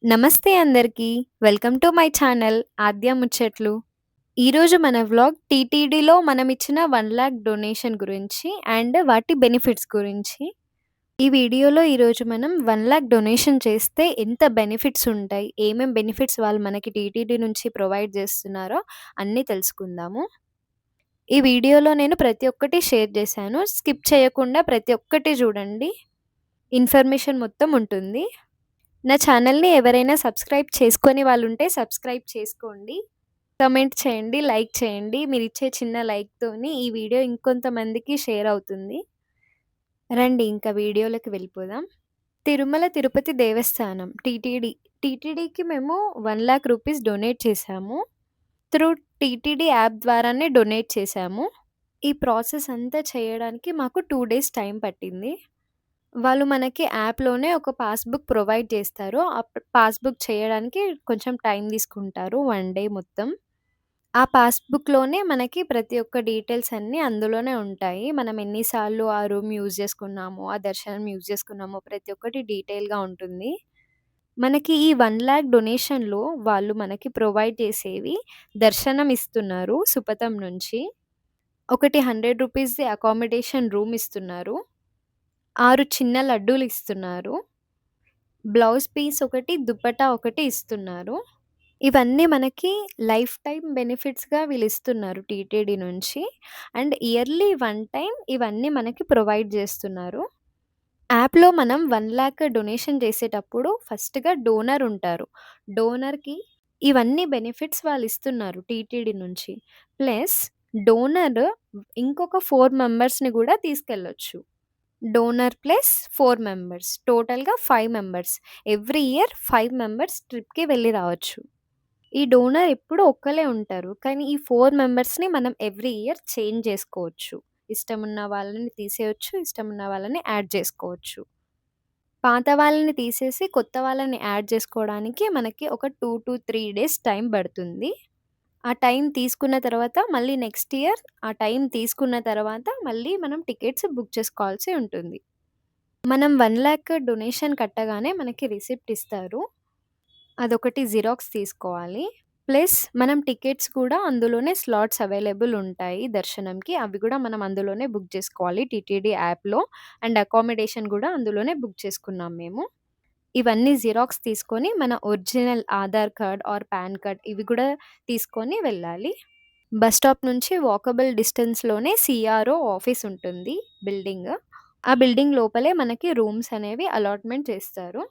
నమస్తే అందరికీ. Welcome to my channel 'ఆద్య ముచ్చట్లు'. ఈరోజు మన వ్లాగ్ టీటీడీలో మనమిచ్చిన 1,00,000 డొనేషన్ గురించి అండ్ వాటి బెనిఫిట్స్ గురించి. ఈ వీడియోలో ఈరోజు మనం 1,00,000 డొనేషన్ చేస్తే ఎంత బెనిఫిట్స్ ఉంటాయి, ఏమేం బెనిఫిట్స్ వాళ్ళు మనకి టీటీడీ నుంచి ప్రొవైడ్ చేస్తున్నారో అన్నీ తెలుసుకుందాము. ఈ వీడియోలో నేను ప్రతి ఒక్కటి షేర్ చేశాను. స్కిప్ చేయకుండా ప్రతి ఒక్కటి చూడండి. ఇన్ఫర్మేషన్ మొత్తం ఉంటుంది. నా ఛానల్‌ని ఎవరైనా సబ్స్క్రైబ్ చేసుకోని వాళ్ళుంటే సబ్స్క్రైబ్ చేసుకోండి. కామెంట్ చేయండి, లైక్ చేయండి. మీరిచ్చే చిన్న లైక్‌తోని ఈ వీడియో ఇంకొంతమందికి షేర్ అవుతుంది. రండి ఇంకా వీడియోలోకి వెళ్ళిపోదాం. తిరుమల తిరుపతి దేవస్థానం టీటీడీ. టీటీడీకి మేము 1,00,000 రూపీస్ డొనేట్ చేశాము. త్రూ టీటీడీ యాప్ ద్వారానే డొనేట్ చేశాము. ఈ ప్రాసెస్ అంతా చేయడానికి మాకు 2 డేస్ టైం పట్టింది. వాళ్ళు మనకి యాప్‌లోనే ఒక పాస్‌బుక్ ప్రొవైడ్ చేస్తారు. పాస్‌బుక్ చేయడానికి కొంచెం టైం తీసుకుంటారు. 1 డే మొత్తం. ఆ పాస్‌బుక్‌లోనే మనకి ప్రతి ఒక్క డీటెయిల్స్ అన్నీ అందులోనే ఉంటాయి. మనం ఎన్ని సార్లు ఆ రూమ్ యూజ్ చేసుకున్నామో, ఆ దర్శనం యూజ్ చేసుకున్నామో ప్రతి ఒక్కటి డీటెయిల్‌గా ఉంటుంది. మనకి ఈ 1,00,000 డొనేషన్‌లో వాళ్ళు మనకి ప్రొవైడ్ చేసేవి దర్శనం ఇస్తున్నారు సుపథం నుంచి. ఒకటి రూ. 100 అకామిడేషన్ రూమ్ ఇస్తున్నారు. 6 చిన్న లడ్డూలిస్తున్నారు. బ్లౌజ్ పీస్ ఒకటి, దుపట్టా ఒకటి ఇస్తున్నారు. ఇవన్నీ మనకి లైఫ్ టైమ్ బెనిఫిట్స్‌గా వీళ్ళిస్తున్నారు టీటీడీ నుంచి. అండ్ ఇయర్లీ వన్ టైమ్ ఇవన్నీ మనకి ప్రొవైడ్ జేస్తున్నారు. యాప్‌లో మనం 1,00,000 డొనేషన్ చేసేటప్పుడు ఫస్ట్‌గా డోనర్ ఉంటారు. డోనర్‌కి ఇవన్నీ బెనిఫిట్స్ వాళ్ళిస్తున్నారు టీటీడీ నుంచి. ప్లస్ డోనర్ ఇంకొక 4 మెంబర్స్‌ని గూడా తీసుకెళ్ళొచ్చు. Donor plus 4 members. టోటల్‌గా 5 మెంబర్స్. ఎవ్రీ ఇయర్ 5 మెంబర్స్ ట్రిప్‌కి వెళ్లి రావచ్చు. ఈ డోనర్ ఎప్పుడు ఒక్కలే ఉంటారు. కానీ ఈ 4 మెంబర్స్‌ని మనం ఎవ్రీ ఇయర్ చేంజ్ చేసుకోవచ్చు. ఇష్టమున్న వాళ్ళని తీసేయొచ్చు. ఇష్టమున్న వాళ్ళని యాడ్ చేసుకోవచ్చు. పాత వాళ్ళని తీసేసి కొత్త వాళ్ళని యాడ్ చేసుకోవడానికి మనకి ఒక 2-3 డేస్ టైం పడుతుంది. ఆ టైం తీసుకున్న తర్వాత మళ్ళీ నెక్స్ట్ ఇయర్ ఆ టైం తీసుకున్న తర్వాత మళ్ళీ మనం టికెట్స్ బుక్ చేసుకోవాల్సి ఉంటుంది. మనం 1,00,000 డొనేషన్ కట్టగానే మనకి రిసిప్ట్ ఇస్తారు. అదొకటి జిరాక్స్ తీసుకోవాలి. ప్లస్ మనం టికెట్స్ కూడా అందులోనే స్లాట్స్ అవైలబుల్ ఉంటాయి దర్శనంకి. అవి కూడా మనం అందులోనే బుక్ చేసుకోవాలి టీటీడీ యాప్‌లో. అండ్ అకామిడేషన్ కూడా అందులోనే బుక్ చేసుకున్నాం మేము. ఇవన్నీ జిరాక్స్ తీసుకొని మన original Aadhaar card or pan card ఇవి కూడా తీసుకొని వెళ్ళాలి. బస్ స్టాప్ నుంచి వాకబుల్ డిస్టెన్స్‌లోనే సీఆర్ఓ ఆఫీస్ ఉంటుంది బిల్డింగ్. ఆ బిల్డింగ్ లోపలే మనకి రూమ్స్ అనేవి అలాట్‌మెంట్ చేస్తారు.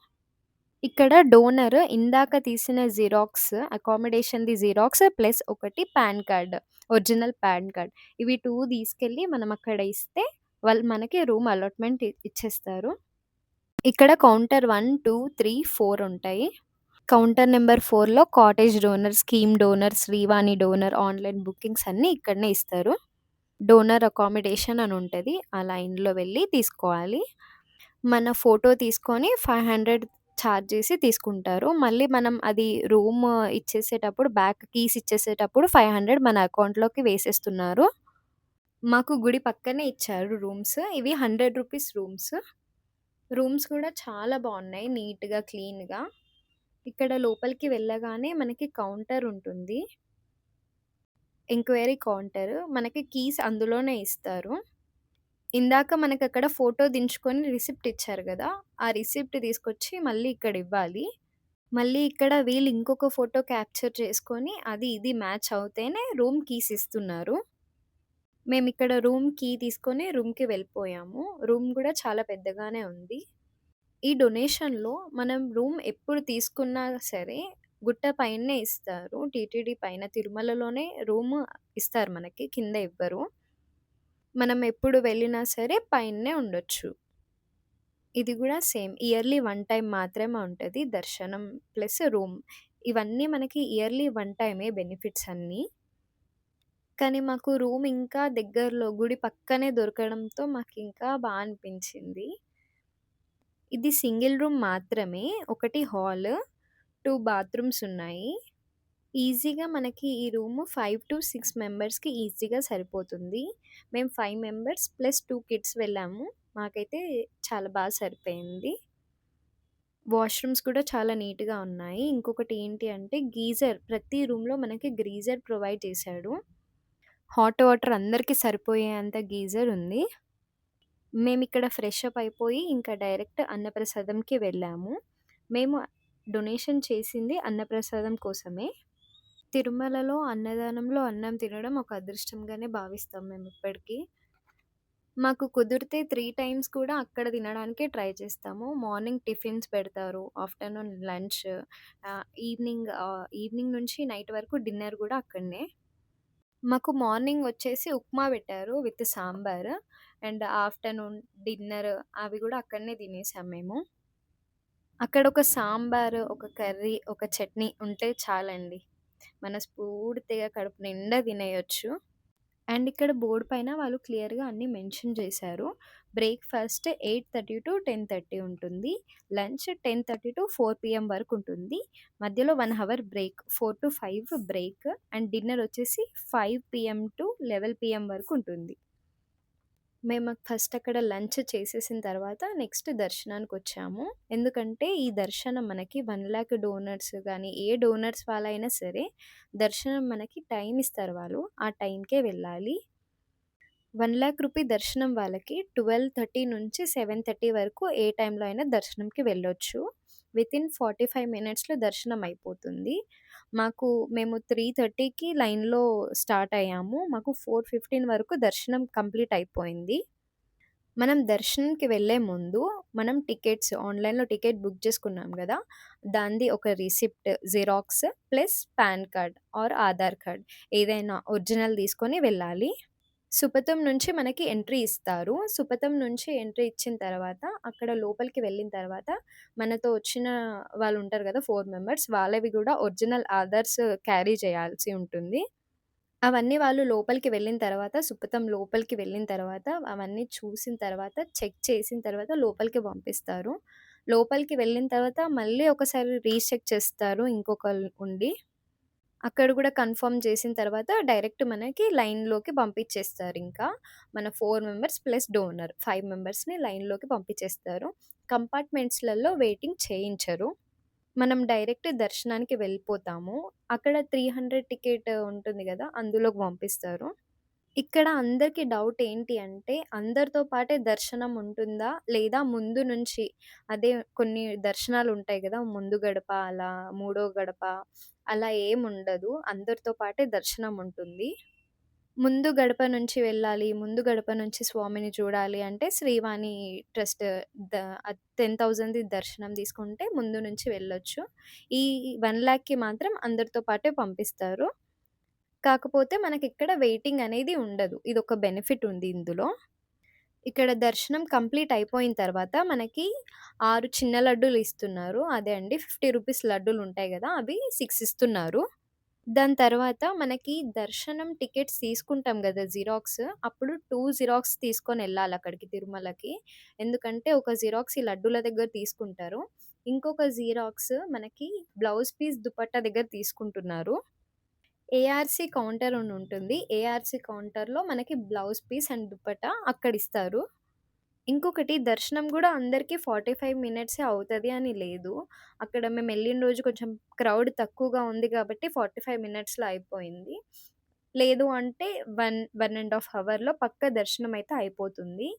ఇక్కడ డోనర్ ఇందాక తీసిన జిరాక్స్, అకామిడేషన్‌ది జిరాక్స్ ప్లస్ ఒకటి pan card, original pan card. ఇవి 2 తీసుకెళ్ళి మనం అక్కడ ఇస్తే వాళ్ళు మనకి రూమ్ అలాట్‌మెంట్ ఇచ్చేస్తారు. ఇక్కడ కౌంటర్ 1, 2, 3, 4 ఉంటాయి. కౌంటర్ నంబర్ 4లో cottage donor, scheme donor, Srivani donor, online bookings అన్నీ ఇక్కడనే ఇస్తారు. డోనర్ అకామిడేషన్ అని ఉంటది. ఆ లైన్‌లో వెళ్లి తీసుకోవాలి. మన ఫోటో తీసుకొని 500 చార్జ్ చేసి తీసుకుంటారు. మళ్ళీ మనం అది రూమ్ ఇచ్చేసేటప్పుడు బ్యాక్ కీస్ ఇచ్చేసేటప్పుడు 500 మన అకౌంట్‌లోకి వేసేస్తున్నారు. మాకు గుడి పక్కనే ఇచ్చారు రూమ్స్. ఇవి రూ. 100 రూమ్స్. రూమ్స్ కూడా చాలా బావున్నాయి. నీట్‌గా, క్లీన్‌గా. ఇక్కడ లోపలికి వెళ్ళగానే మనకి కౌంటర్ ఉంటుంది. Enquiry counter. మనకి కీస్ అందులోనే ఇస్తారు. ఇందాక మనకక్కడ ఫోటో దించుకొని రిసిప్ట్ ఇచ్చారు గదా! ఆ రిసిప్ట్ తీసుకొచ్చి మళ్ళీ ఇక్కడ ఇవ్వాలి. మళ్ళీ ఇక్కడ వీళ్ళు ఇంకొక ఫోటో క్యాప్చర్ చేసుకొని అది ఇది మ్యాచ్ అవుతేనే రూమ్ కీస్ ఇస్తున్నారు. మేమిక్కడ రూమ్ కీ తీసుకొని రూమ్‌కి వెళ్ళిపోయాము. రూమ్ గూడా చాలా పెద్దగానే ఉంది. ఈ డొనేషన్‌లో మనం రూమ్ ఎప్పుడు తీసుకున్నా సరే గుట్ట పైనే ఇస్తారు. టీటీడీ పైన తిరుమలలోనే రూమ్ ఇస్తారు మనకి. కింద ఇవ్వరు. మనం ఎప్పుడు వెళ్ళినా సరే పైనే ఉండొచ్చు. ఇది గూడా సేమ్. ఇయర్లీ వన్ టైమ్ మాత్రమే ఉంటది. దర్శనం ప్లస్ రూమ్. ఇవన్నీ మనకి ఇయర్లీ వన్ టైమే బెనిఫిట్స్ అన్నీ. కానీ మాకు రూమ్ ఇంకా దగ్గరలో గుడి పక్కనే దొరకడంతో మాకింకా అనిపించింది. ఇది సింగిల్ రూమ్ మాత్రమే. ఒకటి హాల్, 2 బాత్రూమ్స్ ఉన్నాయి. ఈజీగా మనకి ఈ రూము 5-6 మెంబర్స్‌కి ఈజీగా సరిపోతుంది. మేము 5 మెంబర్స్ ప్లస్ 2 కిడ్స్ వెళ్ళాము. మాకైతే చాలా సరిపోయింది. వాష్‌రూమ్స్ కూడా చాలా నీట్‌గా ఉన్నాయి. ఇంకొకటి ఏంటి అంటే గీజర్ ప్రతి రూమ్‌లో మనకి గ్రీజర్ ప్రొవైడ్ చేశాడు. హాట్ వాటర్ అందరికి సరిపోయేంత గీజర్ ఉంది. మేమిక్కడ ఫ్రెష్ అప్ అయిపోయి ఇంకా డైరెక్ట్ అన్నప్రసాదంకి వెళ్ళాము. మేము డొనేషన్ చేసింది అన్నప్రసాదం కోసమే. తిరుమలలో అన్నదానంలో అన్నం తినడం ఒక అదృష్టంగానే భావిస్తాం మేమిప్పటికి. మాకు కుదిరితే 3 టైమ్స్ కూడా అక్కడ తినడానికే ట్రై చేస్తాము. మార్నింగ్ టిఫిన్స్ పెడతారు. ఆఫ్టర్‌నూన్ లంచ్ ఈవినింగ్ నుంచి నైట్ వరకు డిన్నర్ గూడా అక్కడనే. మాకు మార్నింగ్ వచ్చేసి ఉప్మా పెట్టారు with sambar. And afternoon dinner అవి గూడా అక్కడనే తినేసాం మేము. అక్కడ ఒక సాంబార్, ఒక కర్రీ, ఒక చట్నీ ఉంటే చాలండి. మనస్ఫూర్తిగా కడుపు నిండా తినేయొచ్చు. అండ్ ఇక్కడ బోర్డ్ పైన వాళ్ళు క్లియర్‌గా అన్నీ మెన్షన్ చేశారు. బ్రేక్‌ఫాస్ట్ 8:30-10:30 ఉంటుంది. లంచ్ 10:30-4 పీఎం వరకు ఉంటుంది. మధ్యలో 1 hour break 4-5 break and dinner వచ్చేసి 5 పీఎం టు 11 పీఎం వరకు ఉంటుంది. మేము ఫస్ట్ అక్కడ లంచ్ చేసేసిన తర్వాత నెక్స్ట్ దర్శనానికొచ్చాము. ఎందుకంటే ఈ దర్శనం మనకి 1,00,000 డోనర్స్ గాని, ఏ డోనర్స్ వాళ్ళైనా సరే దర్శనం మనకి టైమ్ ఇస్తారు వాళ్ళు. ఆ టైంకే వెళ్ళాలి. 1,00,000 రూపీ దర్శనం వాళ్ళకి 12:30 నుంచి 7:30 వరకు ఏ టైంలో అయినా దర్శనంకి వెళ్ళొచ్చు. వితిన్ 45 మినిట్స్‌లో దర్శనం అయిపోతుంది. మేము 3:30కి లైన్‌లో స్టార్ట్ అయ్యాము. మాకు 4:15 వరకు దర్శనం కంప్లీట్ అయిపోయింది. మనం దర్శనంకి వెళ్ళే ముందు మనం ఆన్‌లైన్‌లో టికెట్ బుక్ చేసుకున్నాం గదా! దానిది ఒక receipt, xerox plus pan card or Aadhaar card ఏదైనా ఒరిజినల్ తీసుకొని వెళ్ళాలి. సుపథం నుంచి మనకి ఎంట్రీ ఇస్తారు. సుపథం నుంచి ఎంట్రీ ఇచ్చిన తర్వాత, అక్కడ లోపలికి వెళ్ళిన తర్వాత, మనతో వచ్చిన వాళ్ళుంటారు గదా! 4 మెంబర్స్ వాళ్ళవి గూడా ఒరిజినల్ ఆధార్స్ క్యారీ చేయాల్సి ఉంటుంది. అవన్నీ వాళ్ళు లోపలికి వెళ్ళిన తర్వాత, సుపథం లోపలికి వెళ్ళిన తర్వాత, అవన్నీ చూసిన తర్వాత, చెక్ చేసిన తర్వాత లోపలికి పంపిస్తారు. లోపలికి వెళ్ళిన తర్వాత మళ్ళీ ఒకసారి రీచెక్ చేస్తారు ఇంకొకళ్ళు ఉండి. అక్కడ గూడా కన్ఫర్మ్ చేసిన తర్వాత డైరెక్ట్ మనకి లైన్‌లోకి పంపించేస్తారింకా. మన 4 మెంబర్స్ ప్లస్ డోనర్ 5 మెంబర్స్‌ని లైన్‌లోకి పంపించేస్తారు. కంపార్ట్మెంట్స్‌లలో వెయిటింగ్ చేయించరు. మనం డైరెక్ట్ దర్శనానికి వెళ్ళిపోతాము. అక్కడ 300 టికెట్ ఉంటుంది గదా! అందులోకి పంపిస్తారు. ఇక్కడ అందరికి డౌట్ ఏంటి అంటే, అందరితో పాటే దర్శనం ఉంటుందా? లేదా ముందు నుంచి కొన్ని దర్శనాలుంటాయి గదా! ముందు గడప అలా, మూడో గడప అలా ఏముండదు. అందరితో పాటే దర్శనం ఉంటుంది. ముందు గడప నుంచి వెళ్ళాలి, ముందు గడప నుంచి స్వామిని చూడాలి అంటే శ్రీవాణి ట్రస్ట్ 10,000ది దర్శనం తీసుకుంటే ముందు నుంచి వెళ్ళొచ్చు. ఈ 1,00,000కి మాత్రం అందరితో పాటే పంపిస్తారు. కాకపోతే మనకిక్కడ వెయిటింగ్ అనేది ఉండదు. ఇదొక బెనిఫిట్ ఉంది ఇందులో. ఇక్కడ దర్శనం కంప్లీట్ అయిపోయిన తర్వాత మనకి 6 చిన్న లడ్డూలు ఇస్తున్నారు. అదే అండి 50 రూపీస్ లడ్డూలుంటాయి గదా! అవి 6 ఇస్తున్నారు. దాని తర్వాత మనకి దర్శనం టికెట్స్ తీసుకుంటాం గదా! జిరాక్స్. అప్పుడు 2 జిరాక్స్ తీసుకొనెళ్ళాలక్కడికి తిరుమలకి. ఎందుకంటే ఒక జిరాక్స్ ఈ లడ్డూల దగ్గర తీసుకుంటారు. ఇంకొక జిరాక్స్ మనకి బ్లౌజ్ పీస్ దుపట్టా దగ్గర తీసుకుంటున్నారు. ఏఆర్‌సీ కౌంటర్ అని ఉంటుంది. ఏఆర్‌సీ కౌంటర్‌లో మనకి బ్లౌజ్ పీస్ అండ్ దుపట్టా అక్కడిస్తారు. ఇంకొకటి దర్శనం గూడా అందరికి 45 మినిట్సే అవుతది అని లేదు. అక్కడ మేమెళ్ళిన రోజు కొంచెం క్రౌడ్ తక్కువగా ఉంది గాబట్టి 45 మినిట్స్‌లో అయిపోయింది. లేదు అంటే 1 అవర్‌లో పక్కా దర్శనమైతే అయిపోతుంది.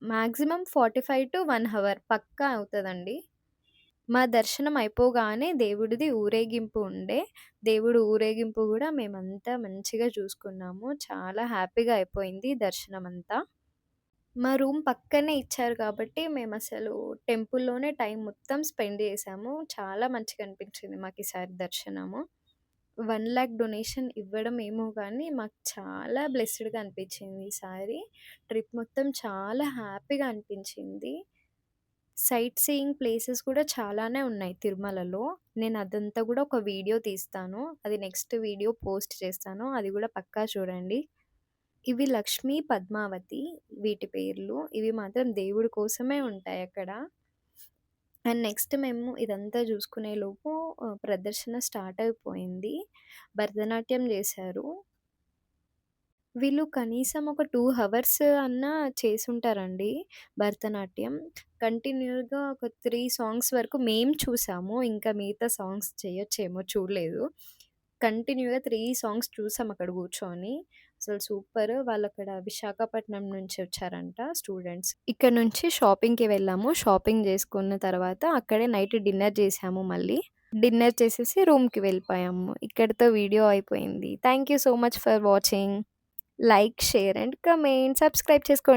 మాక్సిమం 45-1 అవర్ పక్కా అవుతదండి. మా దర్శనం అయిపోగానే దేవుడిది ఊరేగింపు ఉండే. దేవుడు ఊరేగింపు గూడా మేమంతా మంచిగా చూసుకున్నాము. చాలా హ్యాపీగా అయిపోయింది దర్శనమంతా. మా రూమ్ పక్కనే ఇచ్చారు కాబట్టి మేమసలు టెంపుల్‌లోనే టైం మొత్తం స్పెండ్ చేశాము. చాలా మంచిగా అనిపించింది మాకీసారి దర్శనము. 1,00,000 డొనేషన్ ఇవ్వడం ఏమో గానీ, మాకు చాలా బ్లెస్స్డ్‌గా అనిపించింది ఈసారి. ట్రిప్ మొత్తం చాలా హ్యాపీగా అనిపించింది. సైట్ సీయింగ్ ప్లేసెస్ కూడా చాలానే ఉన్నాయి తిరుమలలో. నేనదంతా గూడా ఒక వీడియో తీస్తాను. అది నెక్స్ట్ వీడియో పోస్ట్ చేస్తాను. అది గూడా పక్కా చూడండి. ఇవి లక్ష్మీ, పద్మావతి వీటి పేర్లు. ఇవి మాత్రం దేవుడి కోసమే ఉంటాయక్కడ. అండ్ నెక్స్ట్ మేము ఇదంతా జూసుకునేలోపు ప్రదర్శన స్టార్ట్ అయిపోయింది. భరతనాట్యం జేశారు. వీళ్ళు కనీసం ఒక 2 హవర్స్ అన్నా చేసుంటారండి భరతనాట్యం. కంటిన్యూ‌గా ఒక 3 సాంగ్స్ వరకు మేము చూసాము. ఇంకా మిగతా సాంగ్స్ చేయొచ్చేమో చూడలేదు. కంటిన్యూ‌గా 3 సాంగ్స్ చూసాం అక్కడ కూర్చొని. అసలు సూపర్. వాళ్ళక్కడ విశాఖపట్నం నుంచి వచ్చారంట స్టూడెంట్స్. ఇక్కడ నుంచి షాపింగ్‌కి వెళ్ళాము. షాపింగ్ చేసుకున్న తర్వాత అక్కడే నైట్ డిన్నర్ చేసాము మళ్ళీ. డిన్నర్ చేసేసి రూమ్‌కి వెళ్ళిపోయాము. ఇక్కడితో వీడియో అయిపోయింది. Thank you so much for watching. Like, share and comment. Subscribe చేసుకోండి.